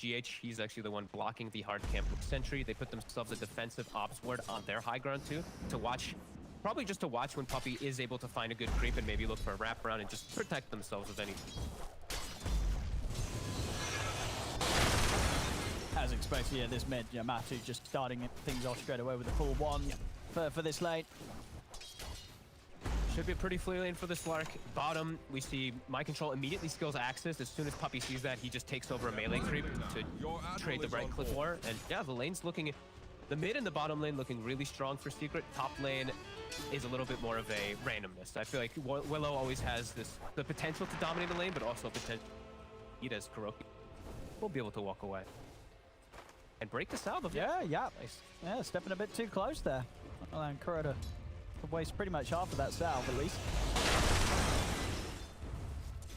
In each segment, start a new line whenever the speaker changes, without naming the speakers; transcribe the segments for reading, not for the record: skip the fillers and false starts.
GH, he's actually the one blocking the hard camp sentry. They put themselves a defensive ops ward on their high ground too, to watch, probably just to watch when Puppey is able to find a good creep and maybe look for a wraparound and just protect themselves with any.
As expected, yeah, this mid, yeah, Matu just starting things off straight away with a full one for this lane.
Should be a pretty free lane for the Slark. Bottom, we see Mind Control immediately skills Axis. As soon as Puppey sees that, he just takes over a melee creep to trade the right click war. And yeah, the lane's looking, the mid and the bottom lane looking really strong for Secret. Top lane is a little bit more of a randomness. I feel like Willow always has the potential to dominate the lane, but also potential to eat as KuroKy. We'll be able to walk away. And break the salve.
Yeah.
Nice.
Yeah, stepping a bit too close there. Well, and Kuro to waste pretty much half of that salve at least.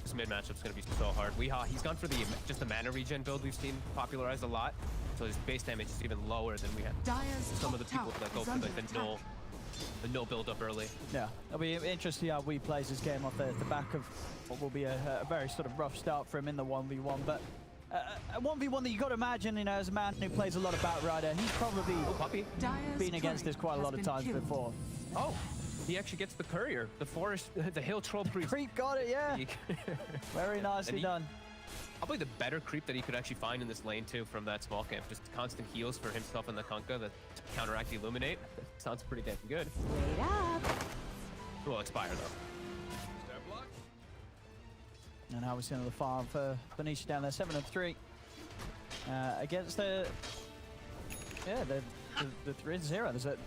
This mid matchup's gonna be so hard. He's gone for just the mana regen build we've seen popularized a lot. So his base damage is even lower than we had. Some of the people that go for like the null build up early.
Yeah, it'll be interesting to see how we plays this game off the back of what will be a very sort of rough start for him in the 1v1, but a 1v1 that you got to imagine, you know, as a man who plays a lot of Batrider, he's probably been against this quite a lot of times before.
Oh, he actually gets the courier, the forest, the hill troll priest.
Creep got it, yeah. Very nicely done.
Probably the better creep that he could actually find in this lane too from that small camp. Just constant heals for himself and the Kunkka that counteract Illuminate. Sounds pretty damn good.
Wait up.
It will expire though.
And now we're seeing the farm for Nisha down there, 7-3 against the 3-0.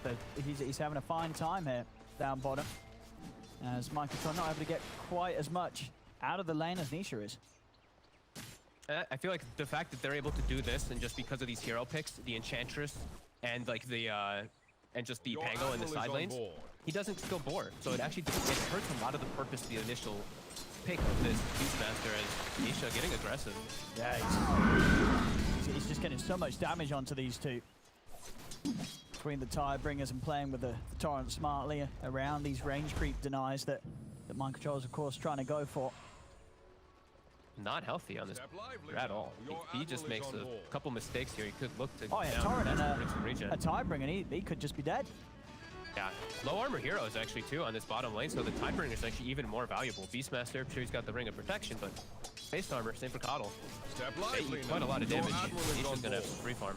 He's having a fine time here down bottom, as Mind Control not able to get quite as much out of the lane as Nisha is.
I feel like the fact that they're able to do this, and just because of these hero picks, the Enchantress and like the and just the Pango in the side lanes, he doesn't still bore. So it actually it hurts a lot of the purpose of the initial pick of this Beastmaster as Nisha getting aggressive.
Yeah, he's just getting so much damage onto these two. Between the Tidebringers and playing with the Torrent smartly around these range creep denies that Mind Control is of course trying to go for.
Not healthy on this at all. He just makes a couple mistakes here. He could look to
Torrent and
a
Tidebringer, he could just be dead.
Yeah, low armor heroes actually too on this bottom lane, so the Tidebringer is actually even more valuable. Beastmaster, I'm sure he's got the Ring of Protection, but base armor, same for Coddle. They eat quite a lot of damage. Nisha's gonna have some free farm.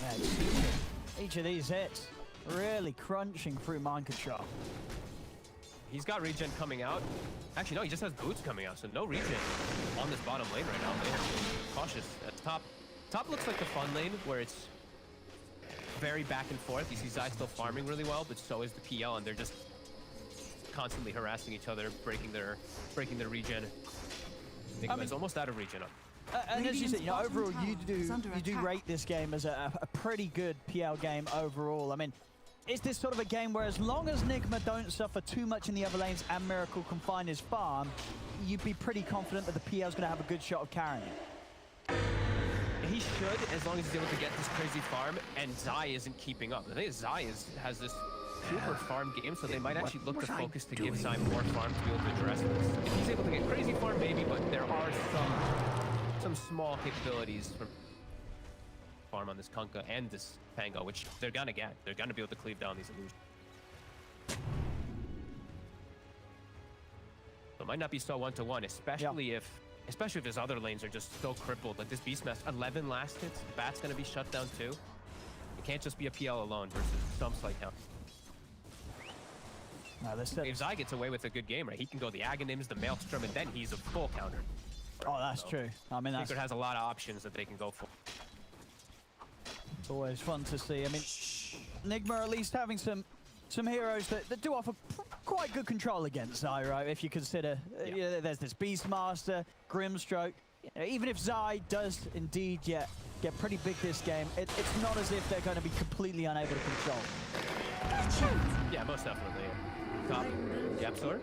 Yeah, each of these hits really crunching through Mind Control.
He's got regen coming out. Actually, no, he just has boots coming out, so no regen on this bottom lane right now. They have to be cautious at the top. Top looks like the fun lane, where it's very back and forth. You see Zai still farming really well, but so is the PL, and they're just constantly harassing each other, breaking their regen. Nigma is almost out of regen.
And as you said, you know, overall, you do rate this game as a pretty good PL game overall. I mean, is this sort of a game where as long as Nigma don't suffer too much in the other lanes and Miracle can find his farm, you'd be pretty confident that the PL is going to have a good shot of carrying it?
He should, as long as he's able to get this crazy farm, and Zai isn't keeping up. I think Zai has this super farm game, so they might actually look to focus to give Zai more farm to be able to address this. If he's able to get crazy farm, maybe, but there are some small capabilities from farm on this Kunkka and this Pango, which they're gonna get. They're gonna be able to cleave down these illusions. So it might not be so one-to-one, especially if his other lanes are just so crippled. Like this Beastmaster, 11 last hits, Bat's gonna be shut down too. It can't just be a PL alone versus some slight count. If Zai gets away with a good game, right, he can go the Aghanims, the Maelstrom, and then he's a full counter.
Oh, that's true. I mean,
Secret has a lot of options that they can go for.
It's always fun to see. I mean, Nigma at least having some heroes that do offer quite good control against Zai, right? If you consider, you know, there's this Beastmaster, Grimstroke. You know, even if Zai does indeed get pretty big this game, it's not as if they're going to be completely unable to control.
Yeah, most definitely. Top, YapzOr.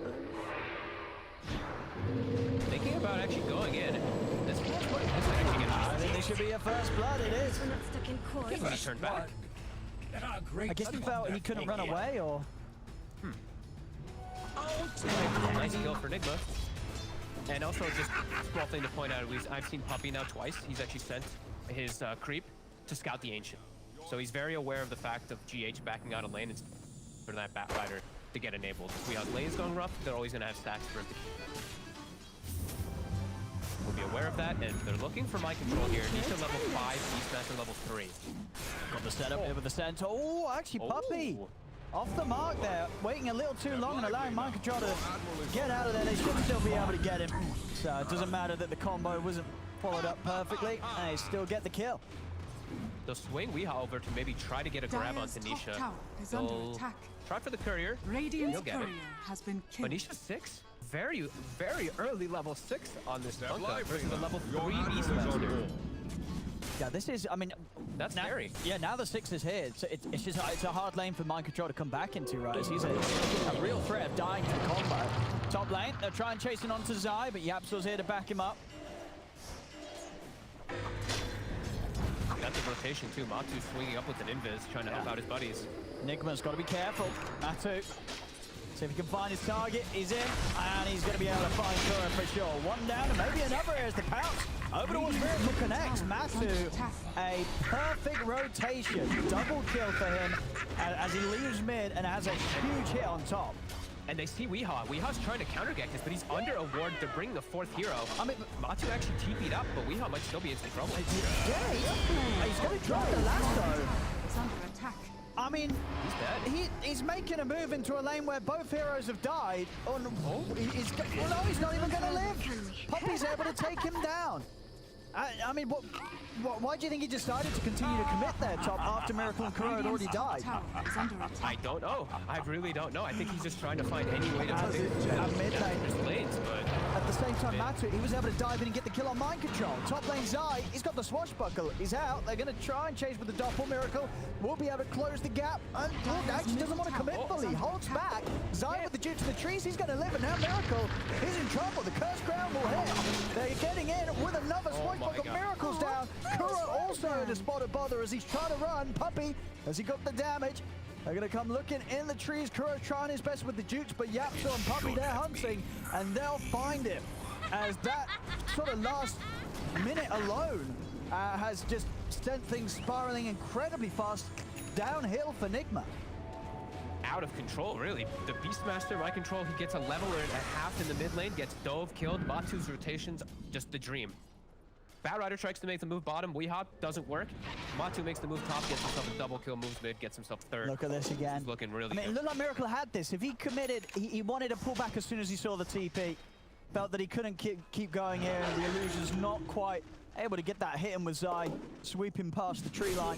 Thinking about actually going in. This might actually get
I think this should be a first blood, it is.
He turned back.
I guess he felt he couldn't run away, or...
Nice kill for Nigma. And also, just a small thing to point out, I've seen Puppey now twice. He's actually sent his creep to scout the Ancient. So he's very aware of the fact of GH backing out a lane for that Batrider to get enabled. If we have lanes going rough, they're always going to have stacks for him to We'll be aware of that, and they're looking for my control here. Nisha level 5, Beastmaster level 3.
Got the setup here with the center. Oh, actually, Puppey off the mark there, waiting a little too long and allowing mind control to get out of there. They should still be able to get him. So it doesn't matter that the combo wasn't followed up perfectly, and they still get the kill.
They'll swing Weeha over to maybe try to get a grab onto Nisha. They'll try for the courier. He'll get it.
Has been killed.
But Nisha 6? Very, very early level 6 on this Kunkka versus a level 3 Beastmaster.
Yeah, this is, I mean...
That's scary.
Yeah, now the 6 is here. It's a hard lane for mind control to come back into, right? As he's a real threat of dying to the combo. Top lane, they're trying chasing onto Zai, but YapzOr's here to back him up.
That's a rotation too. Matu swinging up with an invis, trying to help out his buddies.
Nigma's got to be careful. Matu. See if he can find his target. He's in, and he's going to be able to find Kuro for sure. One down, and maybe another as the pounce. Over towards Miracle connects. Matu, a perfect rotation. Double kill for him as he leaves mid and has a huge hit on top.
And they see Weeha. Weeha's trying to counter-get this, but he's under a ward to bring the 4th hero. I mean, Matu actually TP'd up, but Weeha might still be in some trouble.
Yeah, he's going to drop the lasso.
It's under attack.
I mean,
he's dead.
He's making a move into a lane where both heroes have died. Oh, no, he's not even going to live. Puppey's able to take him down. I mean, why do you think he decided to continue to commit there, Top, after Miracle and Kuro had already died?
I don't know. I really don't know. I think he's just trying to find any way to
mid lane.
Lanes, but
at the same time, Matu, he was able to dive in and get the kill on mind control. Top lane Zai, he's got the swashbuckle. He's out. They're going to try and chase with the Doppel. Miracle will be able to close the gap. And actually doesn't want to commit fully. Holds back. Zai with the juke to the trees. He's going to live, and now Miracle is in trouble. The curse crown will hit. They're getting in with another swashbuckle. Miracle's down. Kuro also in a spot of bother as he's trying to run. Puppey, has he got the damage? They're going to come looking in the trees. Kuro trying his best with the jukes, but YapzOr and Puppey, they're hunting, and they'll find him. As that sort of last minute alone has just sent things spiraling incredibly fast downhill for Nigma.
Out of control, really. The Beastmaster, my control, he gets a leveler at half in the mid lane, gets dove, killed. Matu's rotations, just the dream. Batrider tries to make the move bottom. Weeha doesn't work. Matu makes the move top, gets himself a double kill, moves mid, gets himself 3rd.
Look at this again.
It's looking really
good. I mean, it looked like Miracle had this. If he committed, he wanted to pull back as soon as he saw the TP. Felt that he couldn't keep going here, and the illusion's not quite able to get that hit in with Zai, sweeping past the tree line.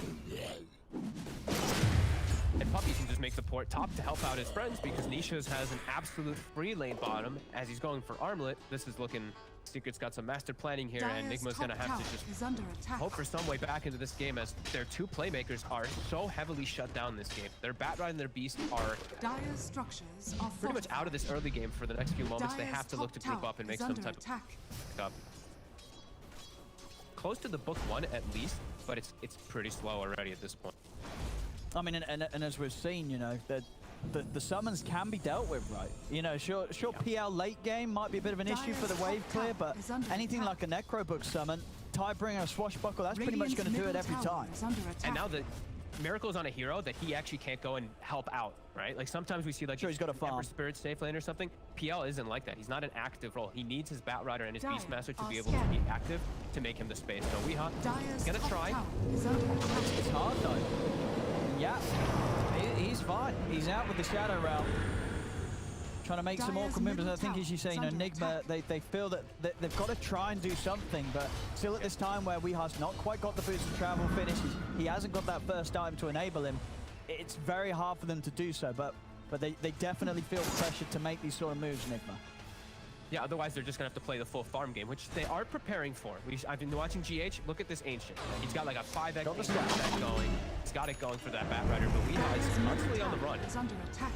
And Puppey can just make the port top to help out his friends because Nisha's has an absolute free lane bottom as he's going for armlet. This is looking... Secret's got some master planning here, and Nigma's going to have to just hope for some way back into this game as their 2 playmakers are so heavily shut down this game. Their Batrider and their Beast are pretty much out of this early game for the next few moments. They have to look to group up and make some type of pickup. Close to the book 1 at least, but it's pretty slow already at this point.
I mean, and as we've seen, you know, the summons can be dealt with, right? You know, sure, PL late game might be a bit of an issue for the wave clear, but anything like a Necrobook summon, Tidebringer, Swashbuckle, that's pretty much going to do it every time.
And now the Miracle's on a hero that he actually can't go and help out, right? Like sometimes we see like
he's got a farm.
Spirit safe lane or something. PL isn't like that. He's not an active role. He needs his Batrider and his Beastmaster to be able to be active to make him the space. So Weeha gonna try.
It's hard though. Yeah, he's fine. He's out with the Shadow Realm. Trying to make some awkward moves. I think, as you say, you know, Nigma, they feel that they've got to try and do something, but still at this time where Weeha's not quite got the boost of travel finish, he hasn't got that first item to enable him. It's very hard for them to do so, but they definitely feel pressured to make these sort of moves, Nigma.
Yeah, otherwise they're just going to have to play the full farm game, which they are preparing for. I've been watching GH. Look at this Ancient. He's got like a 5x going. He's got it going for that Batrider, but Weeha is constantly on the run.
It's under attack.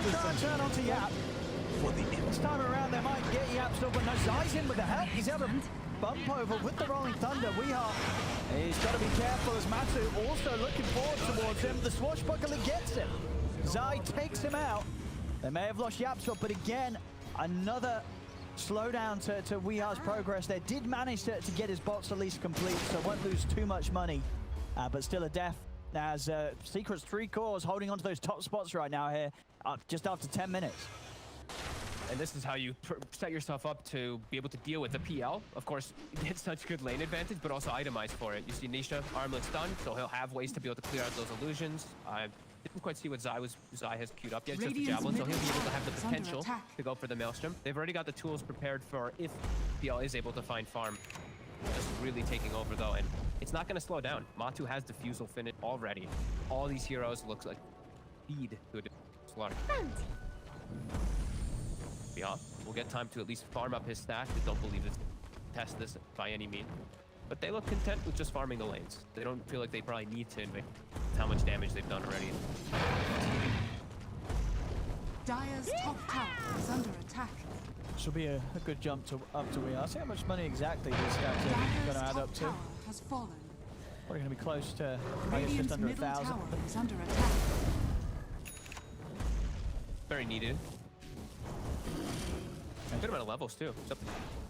Try and turn onto Yap. This time around they might get YapzOr, but no, Zai's in with the help. He's able to bump over with the Rolling Thunder. Weeha, he's got to be careful as Matu also looking forward towards him. The swashbuckler gets him. Zai takes him out. They may have lost YapzOr, but again, another slowdown to Weehar's progress there. Did manage to get his bots at least complete, so won't lose too much money. But still a death as Secret's 3 cores holding on to those top spots right now here, just after 10 minutes.
And this is how you set yourself up to be able to deal with the PL. Of course, get such good lane advantage, but also itemize for it. You see Nisha, armlet's done, so he'll have ways to be able to clear out those illusions. I didn't quite see what Zai has queued up yet, just the javelin, so he'll be able to have the potential to go for the Maelstrom. They've already got the tools prepared for if PL is able to find farm. Just really taking over though, and it's not going to slow down. Matu has Diffusal finished already. All these heroes looks like feed to a Slark. Yeah, we'll get time to at least farm up his stack. I don't believe this test this by any means, but they look content with just farming the lanes. They don't feel like they probably need to invade how much damage they've done already.
Dire's top tower is under attack.
This will be a good jump up to Weehar. See how much money exactly these stacks are going to add up to.
Tower has fallen.
Probably going to be close to, I guess, just under 1,000.
Tower is under attack.
Very needed. Good amount of levels too. So,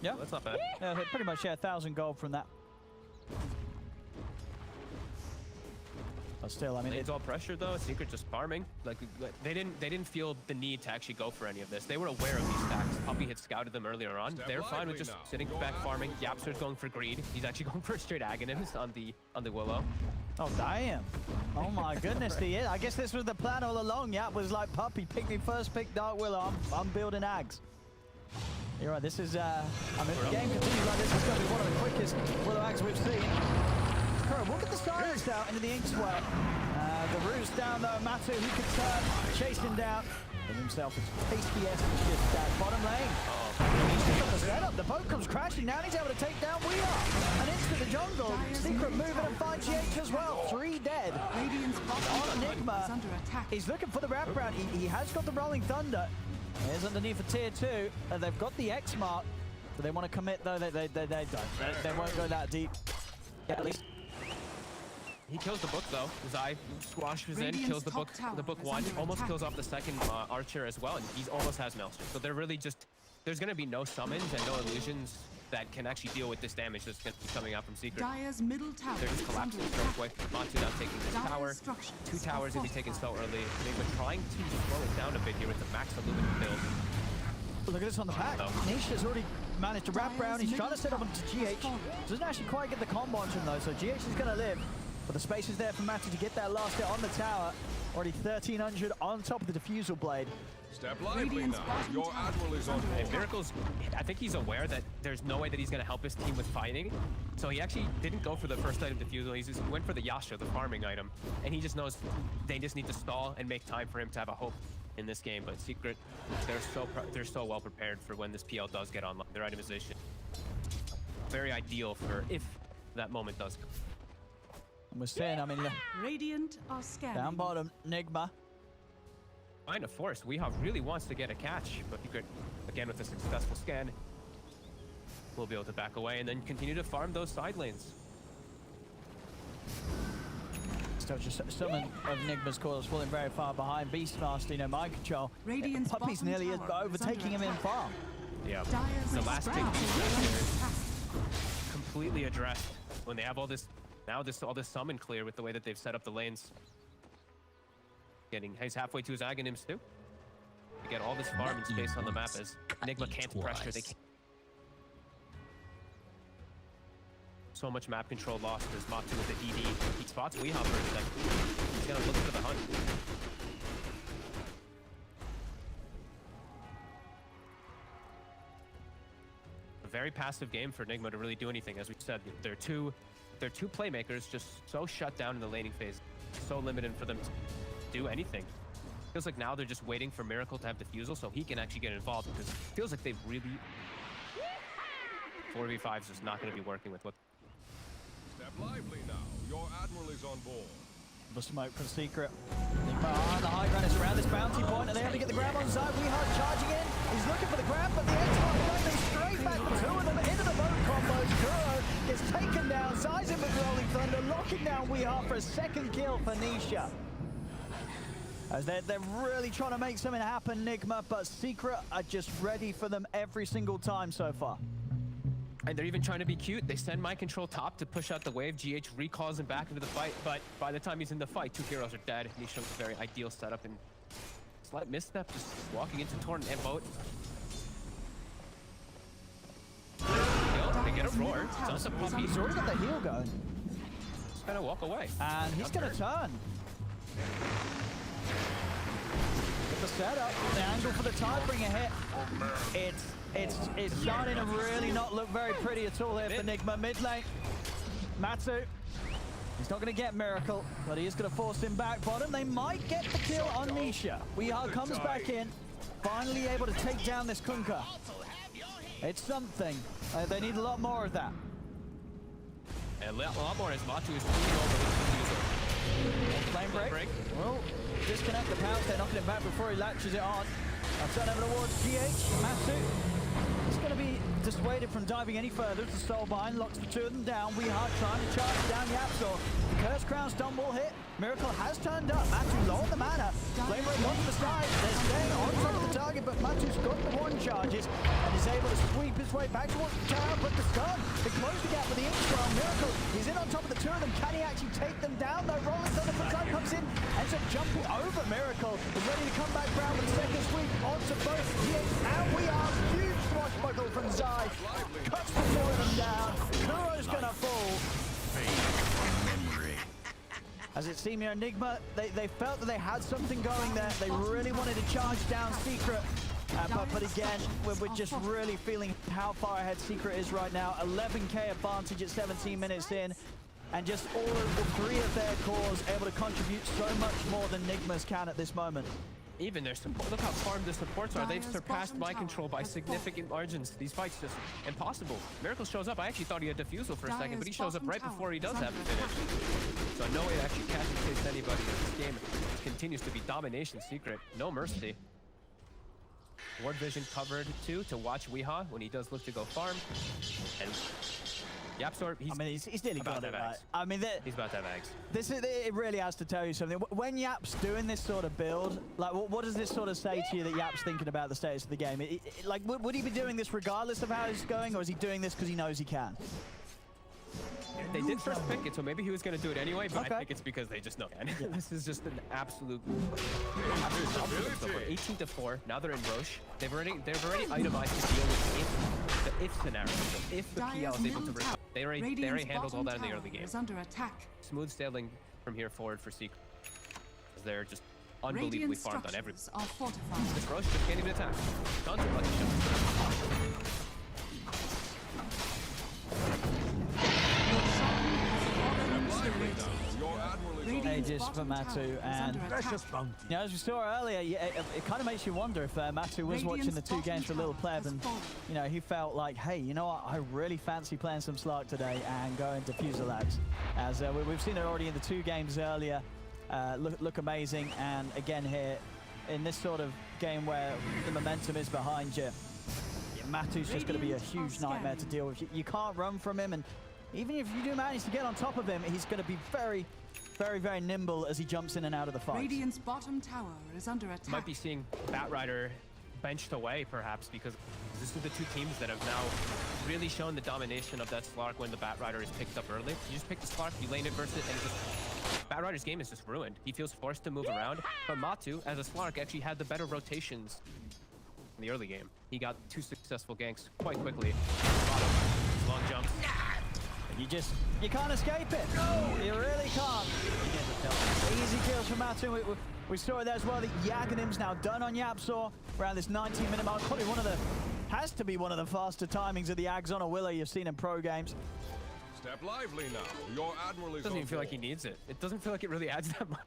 yeah,
that's not bad.
Yeah, pretty much 1,000 gold from that. But still, I mean,
It's all pressure though. Secret just farming. Like they didn't feel the need to actually go for any of this. They were aware of these stacks. Puppey had scouted them earlier on. They're fine with just sitting back farming. YapzOr's going for greed. He's actually going for a straight Aghanim on the Willow.
Oh damn! Oh my goodness, I guess this was the plan all along. Yap was like, Puppey, pick me first, pick Dark Willow. I'm building Ags. You're right. This is I mean, if the game continues like this, it's going to be one of the quickest Willow Ags we've seen. We'll get the silence out into the ink swell. The root's down though. Matu, who can turn, chase him down. And himself is tastiest shift that bottom lane. He's got the setup. The boat comes crashing down. He's able to take down Weehar. And into the jungle. Secret moving and finds GH as well. 3 dead. On Nigma. He's looking for the wraparound. He has got the Rolling Thunder. Here's underneath a tier 2. They've got the X mark. Do they want to commit though? They don't. They won't go that deep. At least.
He kills the book though. Zai squashes in, kills the book 1, almost kills off the second archer as well, and he almost has Maelstrom. So they're really just, there's going to be no summons and no illusions that can actually deal with this damage that's going to be coming out from Secret.
Dire's middle tower.
They're just collapsing so quick. Matu now taking this tower. 2 towers if he's taken so early. Nigma trying to slow it down a bit here with the max aluminum build.
Look at this on the pack. Nisha's already managed to wrap around. He's trying to set up onto GH. Doesn't actually quite get the combo onto him though, so GH is going to live. But the space is there for Matu to get that last hit on the tower. Already 1,300 on top of the diffusal blade.
Step lively now. Your admiral is on board.
Miracle's, I think he's aware that there's no way that he's going to help his team with fighting. So he actually didn't go for the first item diffusal. He went for the Yasha, the farming item. And he just knows they just need to stall and make time for him to have a hope in this game. But Secret, they're so well prepared for when this PL does get online. Their itemization, very ideal for if that moment does come.
And we're seeing, I mean,
Radiant are scanning.
down bottom, Nigma.
Trying to force. Weehar really wants to get a catch, but Secret, again with a successful scan, will be able to back away and then continue to farm those side lanes.
Still just some of Nigma's cores falling very far behind. Beastmaster, mind control.
Radiant's
Puppey's nearly overtaking him in farm.
Yeah, the last big completely addressed when they have all this. Now all this summon clear with the way that they've set up the lanes. He's halfway to his Aghanims too. To get all this farm and space on the map as Nigma can't pressure. They can't. So much map control lost as Matu with the DD. He spots Weehar for a second. He's gonna look for the hunt. A very passive game for Nigma to really do anything. As we said, they're two playmakers just so shut down in the laning phase, so limited for them to do anything. Feels like now they're just waiting for Miracle to have Diffusal so he can actually get involved, because it feels like they've really 4v5 is just not going to be working with what.
Step lively now. Your admiral is on board.
The smoke for Secret. Nigma on the high ground is around this bounty point, and they have to get the grab on Zai. Weehar charging in. He's looking for the grab, but the X-Mark landing straight back. The 2 of them into the boat combos. Kuro gets taken down. Zai's in with Rolling Thunder, locking down Weehar for a second kill for Nisha. As they're really trying to make something happen, Nigma, but Secret are just ready for them every single time so far.
And they're even trying to be cute. They send My Control top to push out the wave. GH recalls him back into the fight, but by the time he's in the fight, 2 heroes are dead. Nisha was a very ideal setup, and slight misstep, just walking into Torn and boat. They get a roar. It's also Puppey.
He's already got the heal going.
Just gonna walk away.
And he's gonna turn. With the setup, the angle for the Tidebringer hit. It's starting to really not look very pretty at all here for Nigma. Mid lane, Matu. He's not going to get Miracle, but he is going to force him back bottom. They might get the kill on Nisha. Weehaw comes back in, finally able to take down this Kunkka. It's something. They need a lot more of that.
A lot more as Matu is moving over with the
Flame break. Well, disconnect the pounce. They're knocking it back before he latches it on. I'll turn over towards GH. Matu. He's going to be dissuaded from diving any further. The Soulbind locks the 2 of them down. Weehaw trying to charge down YapzOr. Curse Crown stun will hit. Miracle has turned up. Matu low on the mana. Flame Break onto the side. They're staying on top of the target, but Matu's got the 1 charges and is able to sweep his way back towards the tower. But the stun, they close the gap with the Inkswell. Miracle, he's in on top of the 2 of them. Can he actually take them down? Though Rolling Thunder from side comes in, ends up jumping over Miracle. Is ready to come back round with a second sweep onto both GH and we are huge swashbuckle from Zai. Cuts the 4 of them down. Kuro's gonna fall. As it seemed here, Nigma, they felt that they had something going there. They really wanted to charge down Secret. But again, we're just really feeling how far ahead Secret is right now. 11k advantage at 17 minutes in. And just all of the 3 of their cores able to contribute so much more than Nigma's can at this moment.
Even their support, look how farmed the supports are. They've surpassed My Control by significant margins. These fights just impossible. Miracle shows up. I actually thought he had defusal for a second, but he shows up right before he does have the finish. So no way to actually catch and chase anybody in this game. It continues to be domination Secret. No mercy. Ward Vision covered too to watch Weehaw when he does look to go farm. And YapzOr,
he's nearly got it, right? I mean,
he's about to have eggs.
It really has to tell you something. When Yap's doing this sort of build, like, what does this sort of say to you that Yap's thinking about the status of the game? Like, would he be doing this regardless of how it's going, or is he doing this because he knows he can?
They did first pick it, so maybe he was going to do it anyway, but I think it's because they just know. Yeah. This is just an absolute 18-4. Now they're in Roche. They've already itemized to deal with the if scenario. So if the PL is able to respond, they already handled all that in the early game. Smooth sailing from here forward for Secret. They're just unbelievably farmed on everything. This Roche just can't even attack. Tons of lucky shots.
Ages for Matu, and you know, as we saw earlier, it kind of makes you wonder if Matu was watching the 2 games for Little Pleb, and you know, he felt like, hey, you know what, I really fancy playing some Slark today and going to Fuselags. As we've seen it already in the 2 games earlier, look amazing, and again here in this sort of game where the momentum is behind you, Matu's just going to be a huge nightmare to deal with. You can't run from him, and even if you do manage to get on top of him, he's going to be very, very nimble as he jumps in and out of the fight.
Radiant's bottom tower is under attack.
Might be seeing Batrider benched away, perhaps, because this is the 2 teams that have now really shown the domination of that Slark when the Batrider is picked up early. You just pick the Slark, you lane it versus it, and just Batrider's game is just ruined. He feels forced to move around, but Matu, as a Slark, actually had the better rotations in the early game. He got 2 successful ganks quite quickly. Long jumps.
You can't escape it. No, you really can't. Easy kills from Matu. We saw it there as well. The Yaganim's now done on YapzOr around this 19-minute mark. Probably has to be one of the faster timings of the Ags on a Willow you've seen in pro games.
Step lively now. Your admiral is
Doesn't even feel like he needs it. It doesn't feel like it really adds that much.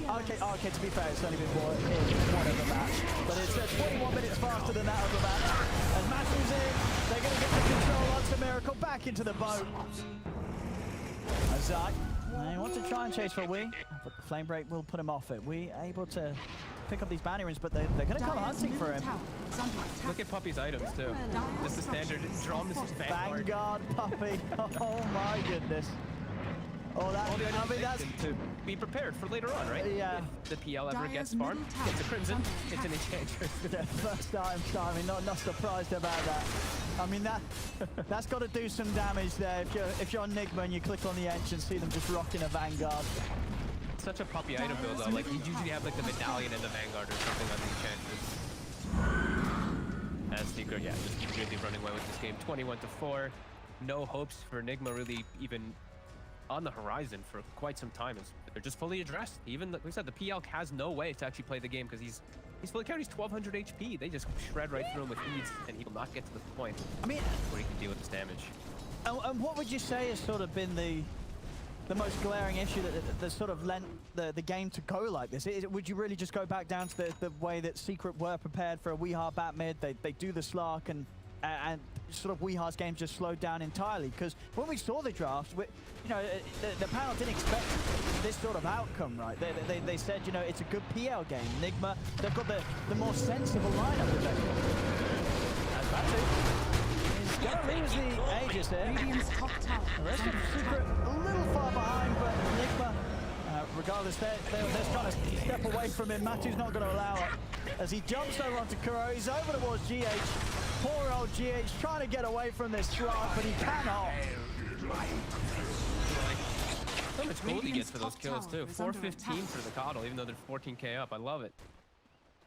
Okay, to be fair, it's only been one of the match, but it's 21 minutes faster than that of the match. As Matu's in, they're going to get the control onto Miracle, back into the boat. Azai, they want to try and chase for Wee, but the Flame Break will put him off it. We able to pick up these bounty runes, but they're going to come hunting for him.
Look at Puppey's items, too. Just the standard drums,
Vanguard Puppey. Oh my goodness. Oh, that,
All the
I mean, that's...
to be prepared for later on, right?
Yeah.
If the PL ever gets
Dire's
farmed,
middle tower
it's a Crimson,
is under
it's an Enchantress.
Yeah, first time, I mean, not surprised about that. I mean, that's got to do some damage there. If you're on Nigma and you click on the Ench and see them just rocking a Vanguard.
Such a Puppey item build though. Like you usually have like the medallion and the Vanguard or something on the Enchantress. As Secret, yeah, just really running away with this game. 21-4. No hopes for Nigma really even on the horizon for quite some time. They're just fully addressed. Even like we said, the PL has no way to actually play the game because he's fully carried. He's 1200 HP. They just shred right through him with ease, and he will not get to the point
I mean,
where he can deal with this damage.
and what would you say has sort of been the most glaring issue that sort of lent the game to go like this? Would you really just go back down to the way that Secret were prepared for a Weehaw bat mid? They do the Slark and sort of Weeha's game just slowed down entirely? Because when we saw the draft, you know, the panel didn't expect this sort of outcome, right? They said, you know, it's a good PL game. Nigma, they've got the more sensible lineup with them. That's Batu. He's gonna lose the Aegis there.
Radiant's top tower
The
is
rest
under
of
attack.
Secret a little far behind, but Nigma, regardless, they're trying to step away from him. Matu's not going to allow it. As he jumps over onto Kuro, he's over towards GH. Poor old GH trying to get away from this Slark, but he cannot.
So much gold he gets for those
top
kills
tower
too.
is under
415
attack.
for the Coddle, even though they're 14k up. I love it.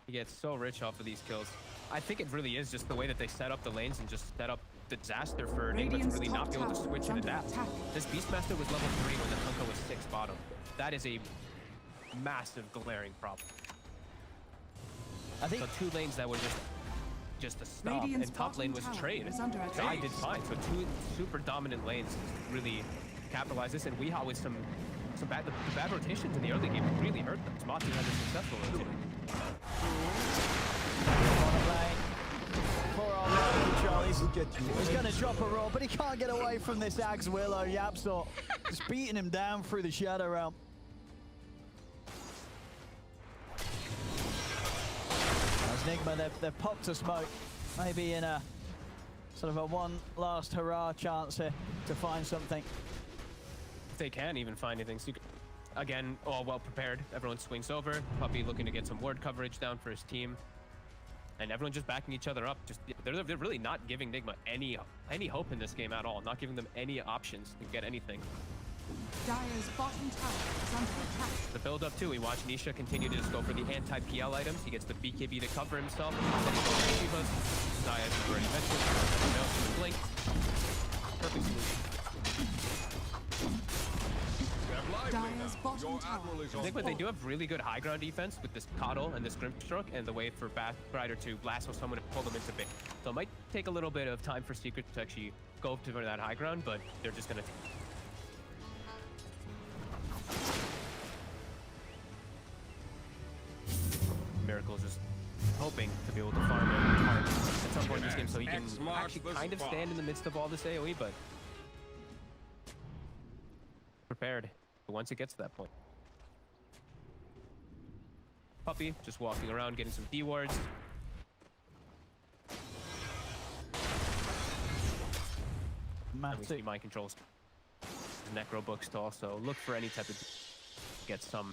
He gets so rich off of these kills. I think it really is just the way that they set up the lanes and just set up the disaster for Nigma to
Radiant's
really not
top
be able to
tower
switch
is
and
under
adapt.
attack.
This Beastmaster was level 3 when the Kunkka was 6 bottom. That is a massive glaring problem.
I think
So 2 lanes that were just a stop,
Radiant's
and top lane was
bottom
trade.
tower is under
I
attack.
did fine. So 2 super dominant lanes really capitalized this, and Weehaw with some bad, the bad rotations in the early game really hurt them. Matu had a successful rotation.
poor old Willow control. He's going to drop a roll, but he can't get away from this Axe Willow. YapzOr just beating him down through the Shadow Realm. As Nigma, they've popped a smoke. Maybe in a sort of a one last hurrah chance here to find something.
If they can even find anything. Secret. Again, all well prepared. Everyone swings over. Puppey looking to get some ward coverage down for his team. And everyone just backing each other up. Just they're really not giving Nigma any hope in this game at all. Not giving them any options to get anything.
Dire's bottom tower is under attack.
The build up too, we watch Nisha continue to just go for the anti-PL items. He gets the BKB to cover himself. Then he goes for Shivas. Zaya, as we already mentioned, the blink. Perfect solution.
Dire's bottom tower.
I think what they do have really good high ground defense with this Coddle and this Grimstroke and the way for Batrider to lasso someone and pull them into big. So it might take a little bit of time for Secret to actually go to that high ground, but they're just gonna Miracle's just hoping to be able to farm it hard at some point in this game so he can actually kind of stand in the midst of all this AoE, but prepared once it gets to that point. Puppey just walking around getting some D wards. And we see mind controls the necro books to also look for any type of get some.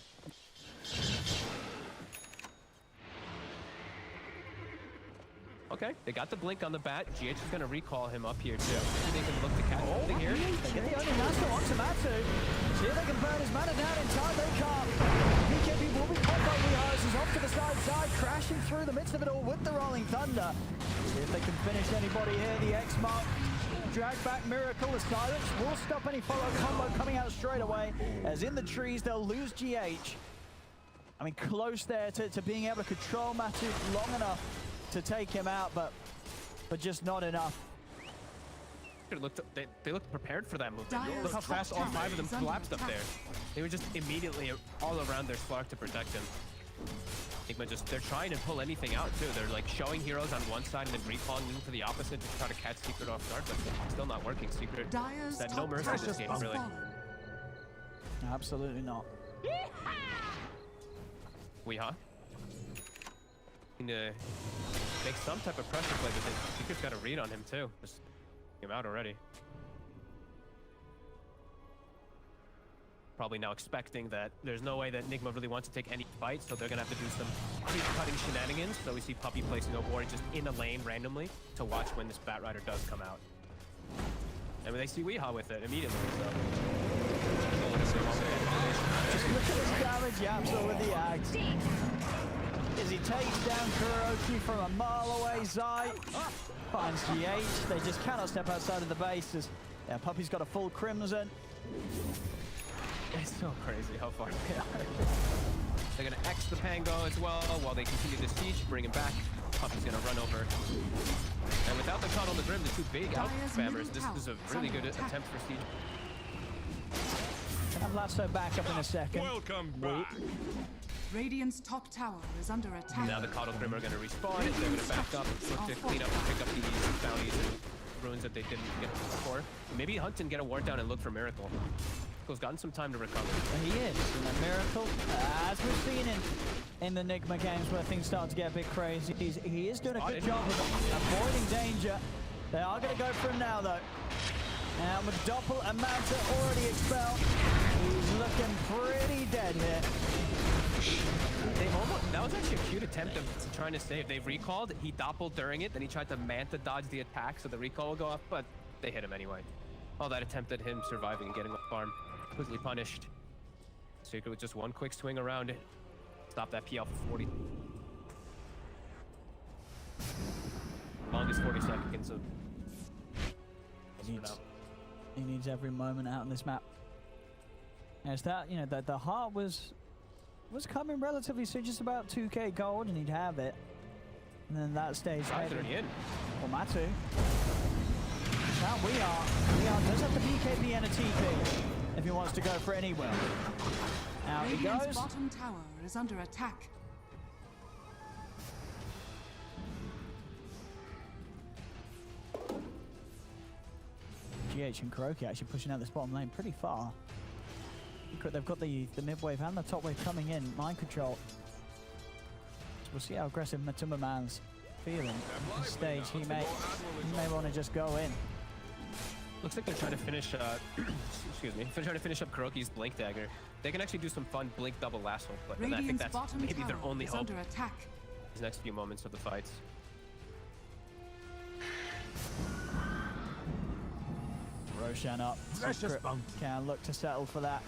Okay, they got the blink on the bat. GH is going to recall him up here too. Maybe they can look to catch something here.
They get the only master onto Matu. See if they can burn his mana down in time. They can't. BKB will be caught by Weehaw. He's off to the side, crashing through the midst of it all with the Rolling Thunder. See if they can finish anybody here. The X mark. Drag back Miracle. The silence will stop any follow combo coming out straight away. As in the trees, they'll lose GH. I mean, close there to being able to control Matu long enough to take him out, but just not enough.
They looked prepared for that movement.
Dire's
Look how
top
fast all
tower
5 of them
is under
collapsed up
attack.
there. They were just immediately all around their Slark to protect him. Nigma they're trying to pull anything out too. They're like showing heroes on one side and then recalling them to the opposite to try to catch Secret off guard, but it's still not working. Secret
Dire's
had no
top
mercy
tower
this game,
has
really.
fallen.
Absolutely not.
Weehaw. Need to make some type of pressure play, but Secret's got a read on him too. Just him out already. probably now expecting that there's no way that Nigma really wants to take any fight, so they're gonna have to do some creep-cutting shenanigans. So we see Puppey placing a ward just in a lane randomly to watch when this Batrider does come out. And they see Weehaw with it immediately, so...
Just look at this damage, YapzOr with the axe. As he takes down KuroKy from a mile away, Zai finds GH. They just cannot step outside of the base as Puppey's got a full Crimson.
It's so crazy how far they are. They're gonna X the Pango as well while they continue the siege, bring him back. Puppey's gonna run over. And without the cut on the Grim, the two big out spammers, this is a really good attempt for siege.
Can have Lasso back up in a second.
Welcome back.
Radiant's top tower is under attack.
Now the Coddle Grim are gonna respawn, they're gonna back up, look to clean up and pick up these bounties and ruins that they didn't get before. Maybe hunt and get a ward down and look for Miracle. Miracle's gotten some time to recover.
He is, and a Miracle, as we've seen in the Nigma games where things start to get a bit crazy, he is doing a good job of avoiding danger. They are going to go for him now, though. And with Doppel and Manta already expelled, he's looking pretty dead here.
That was actually a cute attempt of trying to save. They've recalled, he doppeled during it, then he tried to Manta dodge the attack so the recall will go up, but they hit him anyway. All that attempt at him surviving and getting a farm, quickly punished. Secret with just one quick swing around it. Stop that PL for 40. Longest 40 seconds of...
He needs every moment out in this map. As that, you know, the heart was coming relatively soon, just about 2k gold, and he'd have it. And then that stage...
530 in.
Well, Matu. Now we are does have the BKB and a TP if he wants to go for any will. Now he
Radiant's
goes.
bottom tower is under attack.
GH and KuroKy actually pushing out this bottom lane pretty far. They've got the mid wave and the top wave coming in. Mind control. So we'll see how aggressive Matumbaman's feeling at this stage. He may want to just go in.
Looks like they're trying to finish, excuse me, they're trying to finish up KuroKy's Blink Dagger. They can actually do some fun Blink double lasso, but I think that's maybe their only hope
under attack.
these next few moments of the fights.
Roshan up. Secret can look to settle for that.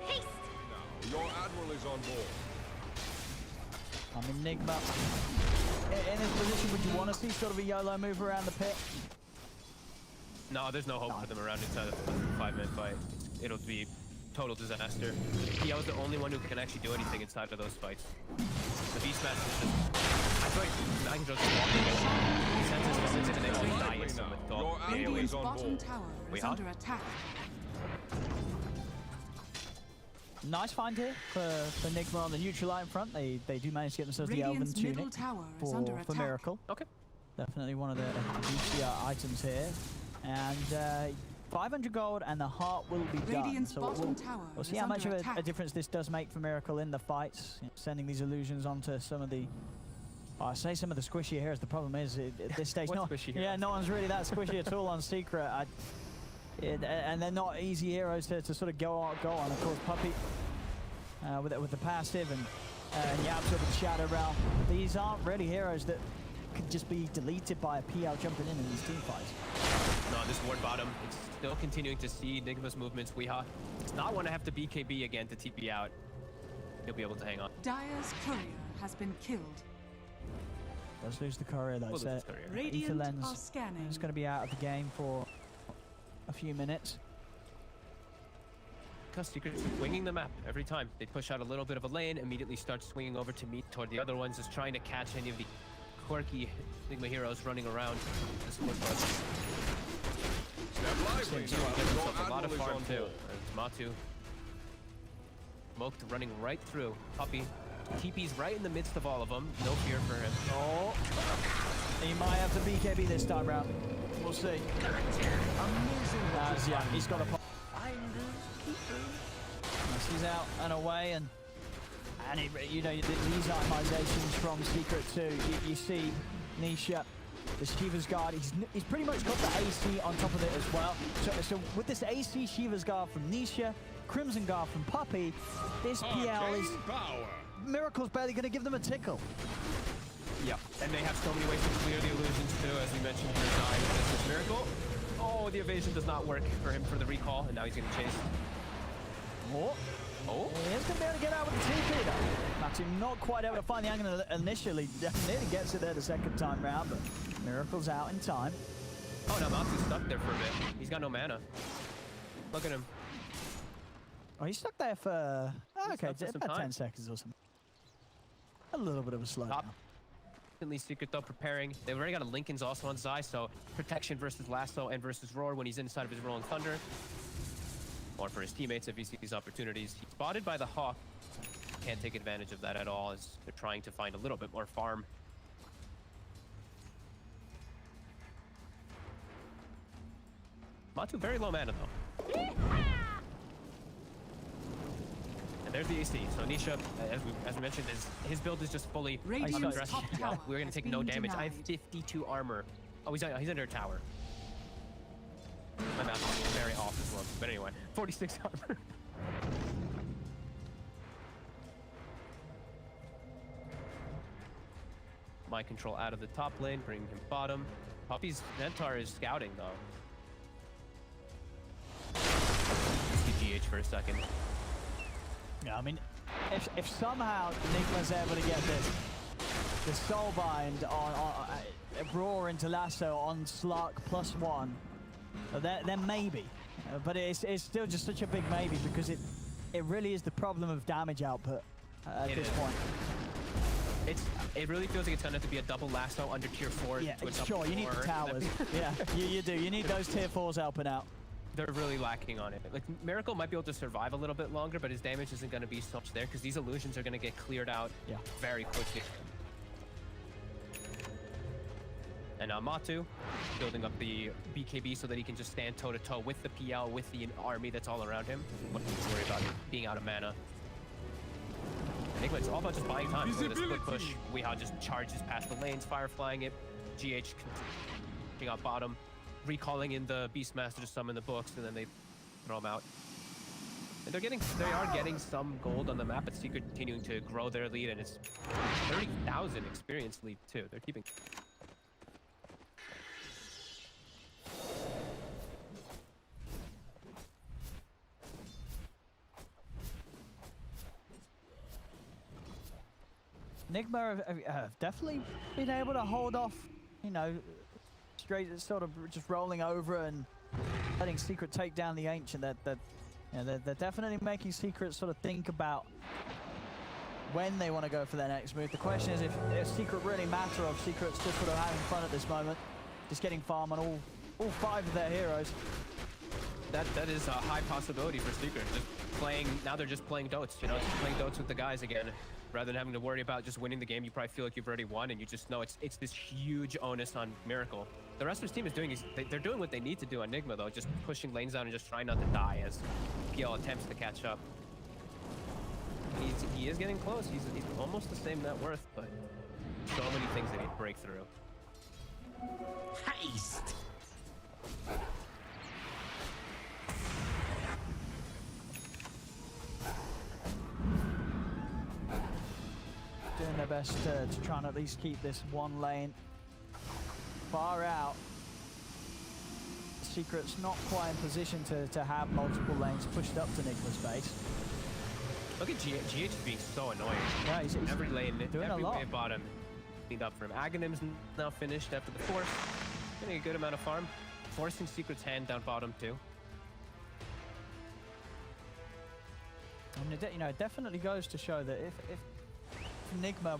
Haste!
Now, your admiral is on board.
I'm Nigma. In this position, would you want to see sort of a YOLO move around the pit?
No, there's no hope for them around inside of the 5-man fight. It'll be total disaster. He was the only one who can actually do anything inside of those fights. The Beastmaster is just... I feel like I can just walk in. He sends his message and they all die instantly with all the
Radiant's
AoEs.
bottom tower is under attack.
Nice find here for Nigma on the neutral line front. They do manage to get themselves the Elven Tunic for Miracle.
Okay.
Definitely one of the DPC items here. And 500 gold and the heart will be done. So we'll see how much of a difference this does make for Miracle in the fights. You know, sending these illusions onto some of the... I say some of the squishy heroes. The problem is at this stage, no one's really that squishy at all on Secret. And they're not easy heroes to sort of go on. Of course, Puppey with the passive and YapzOr with the Shadow Realm. These aren't really heroes that could just be deleted by a PL jumping in these team fights.
No, this ward bottom, it's still continuing to see Nigma's movements. Weehaw does not want to have to BKB again to TP out. He'll be able to hang on.
Dire's courier has been killed.
Does lose the courier though. So
Radiant
Lens
are scanning.
is going to be out of the game for a few minutes.
Because Secret's winging the map every time. They push out a little bit of a lane, immediately start swinging over to meet toward the other ones, just trying to catch any of the quirky Nigma heroes running around this wood bug. A lot of farm too. Matu. Smoked running right through. Puppey. TP's right in the midst of all of them. No fear for him.
Oh, he might have the BKB this time round. We'll see. Yeah, he's got a pop. He's out and away, and you know these itemizations from Secret too. You see Nisha Shiva's Guard. He's pretty much got the AC on top of it as well. So with this AC Shiva's Guard from Nisha, Crimson Guard from Puppey, this PL is...
Power.
Miracle's barely going to give them a tickle.
Yep, and they have so many ways to clear the illusions too, as we mentioned in design. This is Miracle. Oh, the evasion does not work for him for the recall, and now he's going to chase.
Oh. He is going to be able to get out with the TP though. Matu not quite able to find the angle initially. Nearly gets it there the second time round, but Miracle's out in time.
Oh, no, Matu's stuck there for a bit. He's got no mana. Look at him.
Oh, he's stuck there for... Oh, okay,
stuck for some
about
time.
10 seconds or something. A little bit of a slow down.
Secret though preparing. They've already got a Linken's also on Zai, so protection versus Lasso and versus Roar when he's inside of his Rolling Thunder. Or for his teammates if he sees opportunities. He's spotted by the Hawk. Can't take advantage of that at all as they're trying to find a little bit more farm. Matu very low mana though. There's the AC. So Nisha, as we mentioned, his build is just fully
Radiant's
undressed.
top tower
We're gonna take
has
no
been
damage. I have
denied.
52 armor. Oh, he's under a tower. My math is very off as well. But anyway, 46 armor. Mind control out of the top lane, bring him bottom. Puppey's Centaur is scouting though. Let's do GH for a second.
Yeah, I mean, if somehow Nigma's able to get the Soulbind on Roar into Lasso on Slark +1, then maybe. But it's still just such a big maybe because it really is the problem of damage output at this point.
It really feels like it's gonna have to be a double Lasso under tier 4.
Yeah,
to a double
sure, you need the
4.
towers. Yeah, you do. You need those tier 4s helping out.
They're really lacking on it. Like, Miracle might be able to survive a little bit longer, but his damage isn't going to be so much there because these illusions are going to get cleared out very quickly. And now Matu building up the BKB so that he can just stand toe-to-toe with the PL, with the army that's all around him. Wouldn't have to worry about being out of mana. Nigma, it's all about just buying time for the split push. Weehaw just charges past the lanes, fire-flying it. GH continuing out bottom. Recalling in the Beastmaster to summon the books, and then they throw them out. And they are getting some gold on the map, but Secret continuing to grow their lead, and it's 30,000 experience lead too. They're keeping.
Nigma have definitely been able to hold off, you know, straight sort of just rolling over and letting Secret take down the Ancient. They're definitely making Secret sort of think about when they want to go for their next move. The question is if Secret really matter, or if Secret's just sort of having fun at this moment, just getting farm on all 5 of their heroes.
That is a high possibility for Secret. Just playing now, they're just playing Dotes. You know, just playing Dotes with the guys again, rather than having to worry about just winning the game. You probably feel like you've already won, and you just know it's this huge onus on Miracle. The rest of his team is doing they're doing what they need to do on Nigma though, just pushing lanes down and just trying not to die as PL attempts to catch up. He is getting close. He's almost the same net worth, but so many things that he break through.
Haste.
Doing their best to try and at least keep this one lane far out. Secret's not quite in position to have multiple lanes pushed up to Nigma's base.
Look at GH being so annoying.
Yeah, he's
every lane,
doing
every
a lot.
wave bottom cleaned up for him. Aghanims now finished after the force. Getting a good amount of farm. Forcing Secret's hand down bottom too.
I mean, you know, it definitely goes to show that if Nigma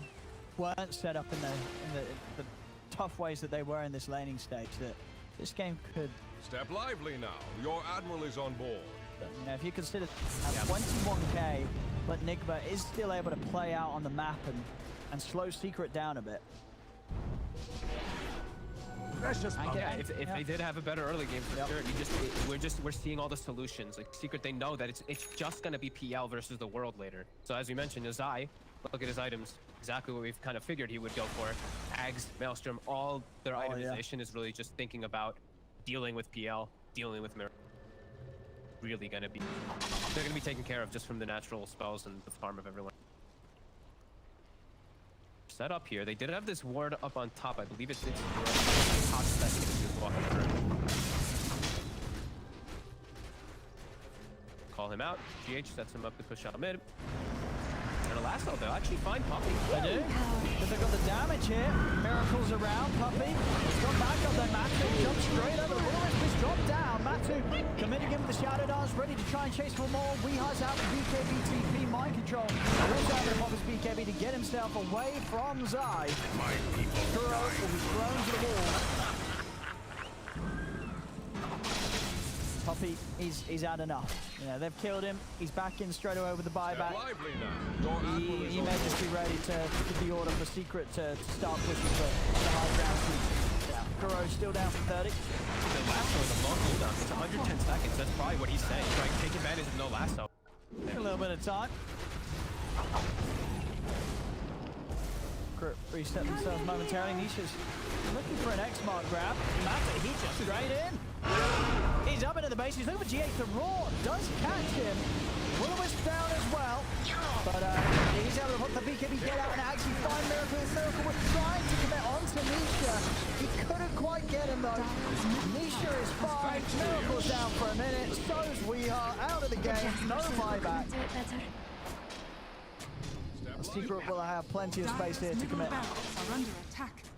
weren't set up in the tough ways that they were in this laning stage, that this game could...
Step lively now. Your admiral is on board.
You know, if you consider 21k, but Nigma is still able to play out on the map and slow Secret down a bit.
Precious.
Yeah, if they did have a better early game for sure, we're seeing all the solutions. Like Secret, they know that it's just gonna be PL versus the world later. So as we mentioned, Zai Look at his items. Exactly what we've kind of figured he would go for. Ags, Maelstrom, all their itemization is really just thinking about dealing with PL, dealing with Miracle. Really gonna be, they're gonna be taken care of just from the natural spells and the farm of everyone. Set up here. They did have this ward up on top. I believe it's hot second as he was walking through. Call him out. GH sets him up to push out mid. And a lasso, they'll actually find Puppey.
They do. But they've got the damage here. Miracle's around. Puppey has got back up there. Matu jumps straight over. Willow is dropped down. Matu committing him with the Shadow Dance, ready to try and chase for more. Weehi's out the BKB TP mind control. Also having to pop his BKB to get himself away from Zai. Kuro will be thrown to the wall. Puppey, he's had enough. You know, they've killed him. He's back in straight away with the buyback. He may just be ready to give the order for Secret to start pushing for the high ground. Yeah, Kuro's still down for 30.
The lasso is a long cooldown. It's 110 seconds. That's probably what he's saying. Like, take advantage of no lasso.
A little bit of time. Reset themselves momentarily. Nisha's looking for an X-Mark grab. Matu, he just straight in. He's up into the base. He's looking for G8. The Roar does catch him. Willow is down as well. But he's able to put the BKB get out and actually find Miracle. Miracle was trying to commit onto Nisha. He couldn't quite get him though. Nisha is fine. Miracle's down for a minute. So's Weehi out of the game. No buyback. Secret will have plenty of space here to commit.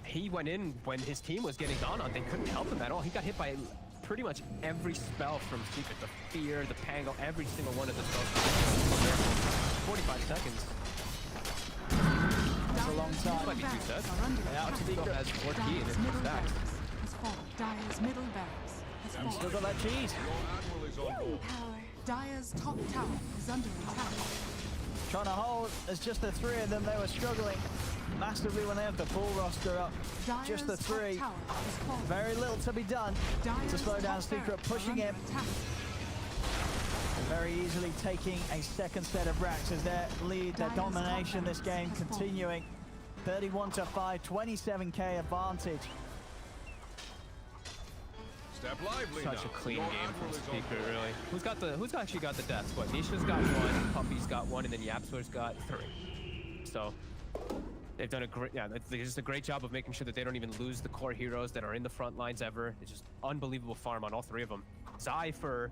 He went in when his team was getting gone on. They couldn't help him at all. He got hit by pretty much every spell from Secret. The Fear, the Pango, every single one of the spells. 45 seconds.
That's a long time.
Might be too set.
Yeah,
Secret has 4 key in his stacks.
Dire's middle barracks has fallen.
Still got that cheese.
Dire's top tower is under attack.
Trying to hold, as just the 3 of them, they were struggling massively when they have the full roster up. Just the 3. Very little to be done to slow down Secret, pushing him. Very easily taking a second set of racks as their lead, their domination this game continuing. 31-5, 27k advantage.
Step lively
Such
now.
a clean game from Secret, really. Who's actually got the deaths? What? Nisha's got 1, Puppey's got 1, and then YapzOr's got 3. So they've done a great, they're just a great job of making sure that they don't even lose the core heroes that are in the front lines ever. It's just unbelievable farm on all 3 of them. Zai for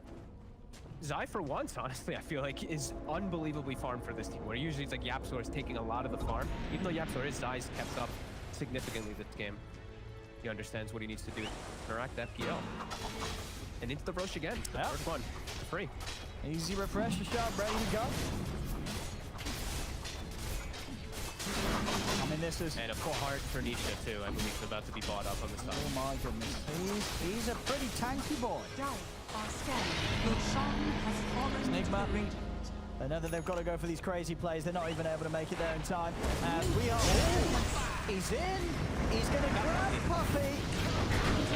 once, honestly, I feel like is unbelievably farmed for this team. Where usually it's like YapzOr is taking a lot of the farm, even though YapzOr is Zai's kept up significantly this game. He understands what he needs to do to interact that PL. And into the Roche again. The first one. For free.
Easy refresher shot, ready to go. I mean, this is...
And a full heart for Nisha, too. I believe he's about to be bought up on the side.
Oh my goodness. He's a pretty tanky boy. Nigma. They know that they've got to go for these crazy plays. They're not even able to make it there in time. As we are... He's in. He's going to grab Puppey.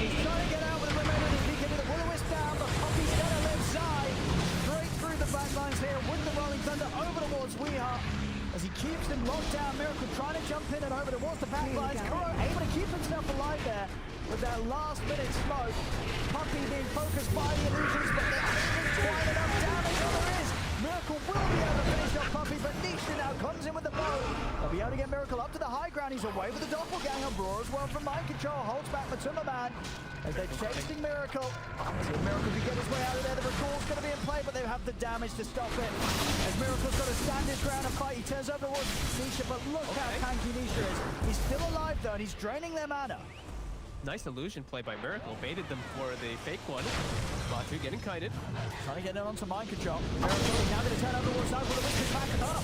He's trying to get out with the remainder of the BKB. The Willow is down, but Puppey's going to live Zai. Straight through the backlines here with the Rolling Thunder over towards Weehi. As he keeps them locked down. Miracle trying to jump in and over towards the backlines. Kuro able to keep himself alive there with that last minute smoke. Puppey being focused by the illusions, but there isn't quite enough damage. Oh, there is. Miracle will be able to finish off Puppey, but Nisha now comes in with the bow. They'll be able to get Miracle up to the high ground. He's away with the doppelganger. Roar as well from mind control. Holds back Matumbaman as they're chasing Miracle. See if Miracle can get his way out of there. The recall's going to be in play, but they have the damage to stop it. As Miracle's got to stand his ground and fight. He turns over towards Nisha, but look how tanky Nisha is. He's still alive though, and he's draining their mana.
Nice illusion play by Miracle. Baited them for the fake one. Batu getting kited.
Trying to get it onto mind control. Miracle is now going to turn over towards Zai with a wicked back and up.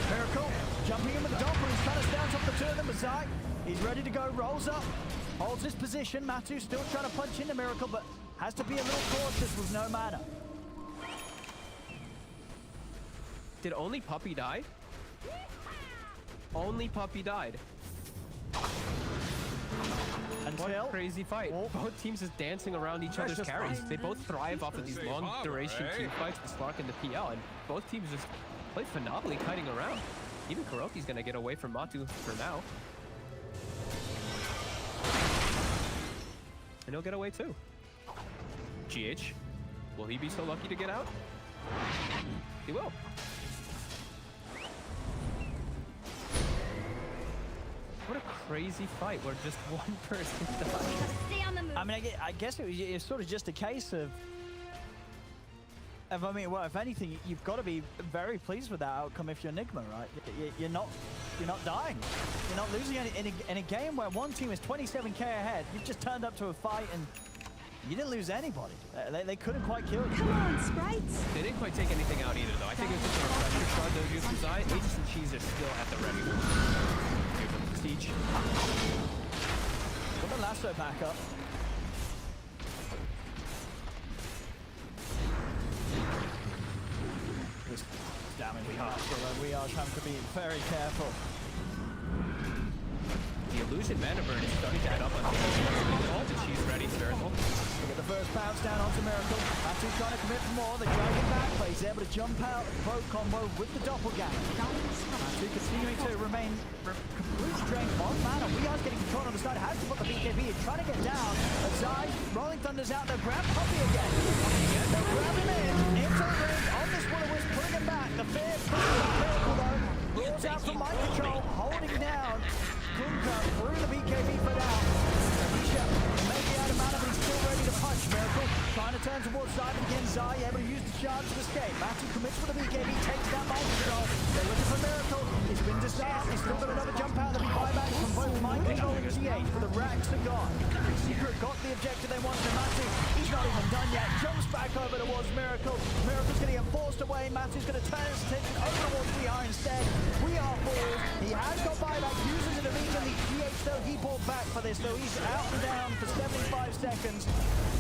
Miracle jumping in with the doppel. He's trying to stay on top of the 2 of them with Zai. He's ready to go. Rolls up. Holds his position. Matu still trying to punch into Miracle, but has to be a little cautious with no mana.
Did only Puppey die? Only Puppey died. What a crazy fight. Both teams is dancing around each other's carries. They both thrive off of these long duration team fights, the Slark and the PL, and both teams just play phenomenally kiting around. even KuroKy's gonna get away from Matu for now. And he'll get away too. GH, will he be so lucky to get out? He will. What a crazy fight where just one person died.
I mean, I guess it's sort of just a case of I mean, well, if anything, you've got to be very pleased with that outcome if you're Nigma, right? You're not dying. You're not losing in a game where one team is 27k ahead. You've just turned up to a fight and you didn't lose anybody. They couldn't quite kill you.
Come on, sprites.
They didn't quite take anything out either, though. I think it was just a pressure shot they'll use from side. Aegis and Cheese are still at the ready. Here comes the siege.
Got the lasso back up. This damage we have, although we are trying to be very careful.
The illusion mana burn is starting to add up on the Cheese ready, Miracle.
We get the first bounce down onto Miracle. Matu's trying to commit for more. They drag him back, but he's able to jump out boat combo with the doppelganger. Matu continuing to remain complete strength on mana. We are getting control on the side. Has to put the BKB in, trying to get down. Zai, Rolling Thunder's out there. Grab Puppey again. They'll grab him in. Into the ring on this Will-O-Wisp, putting him back. The fear pushing back Miracle though. Rules out from mind control, holding down. Kunkka through the BKB for now. Nisha may be out of mana, but he's still ready to punch. Miracle trying to turn towards side again. Zai able to use the charge to escape. Matu commits with the BKB, takes down mind control. They're looking for Miracle. It's been disarmed. He's still got another jump out. There'll be buybacks from both mind control and GH, but the racks are gone. Secret got the objective they wanted. Matu, he's not even done yet. Jumps back over towards Miracle. Miracle's going to get forced away. Matu's going to turn his attention over towards VR instead. We are fools. He has got buyback, uses it immediately. GH though, he pulled back for this, though he's out and down for 75 seconds.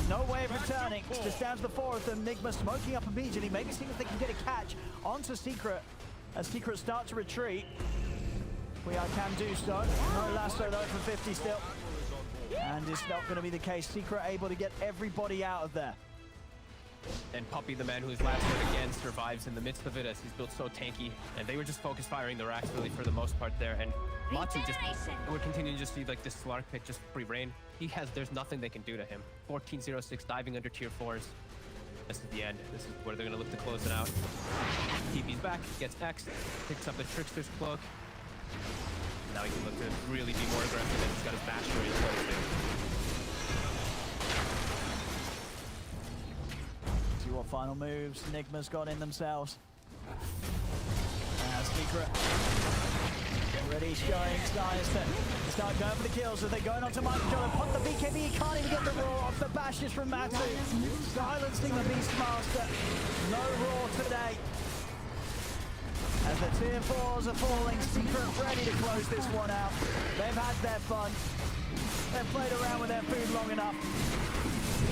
No way of returning. Just down to the four of them. Nigma smoking up immediately. Maybe see if they can get a catch onto Secret as Secret start to retreat. We can do so. No lasso though for 50 still. And it's not going to be the case. Secret able to get everybody out of there.
And Puppey, the man who's last hit again, survives in the midst of it as he's built so tanky. And they were just focused firing the racks really for the most part there. And Matu just, we're continuing to just see like this Slark pick just free reign. There's nothing they can do to him. 14-0-6 diving under tier 4s. This is the end. This is where they're going to look to close it out. TP's back, gets X, picks up the Trickster's Cloak. Now he can look to really be more aggressive, and he's got his Basher in place too.
See what final moves Nigma's got in themselves. Secret. Get ready, showing Styles to start going for the kills as they're going onto mind control and put the BKB. He can't even get the roar off the bashes from Matu. Silencing the Beastmaster. No roar today. As the tier 4s are falling, Secret ready to close this one out. They've had their fun. They've played around with their food long enough.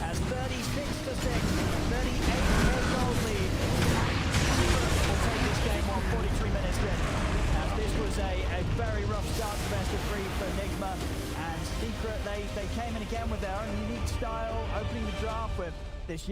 As 36-6, 38k gold lead. We'll take this game on 43 minutes in. As this was a very rough start to best of 3 for Nigma. And Secret, they came in again with their own unique style, opening the draft with this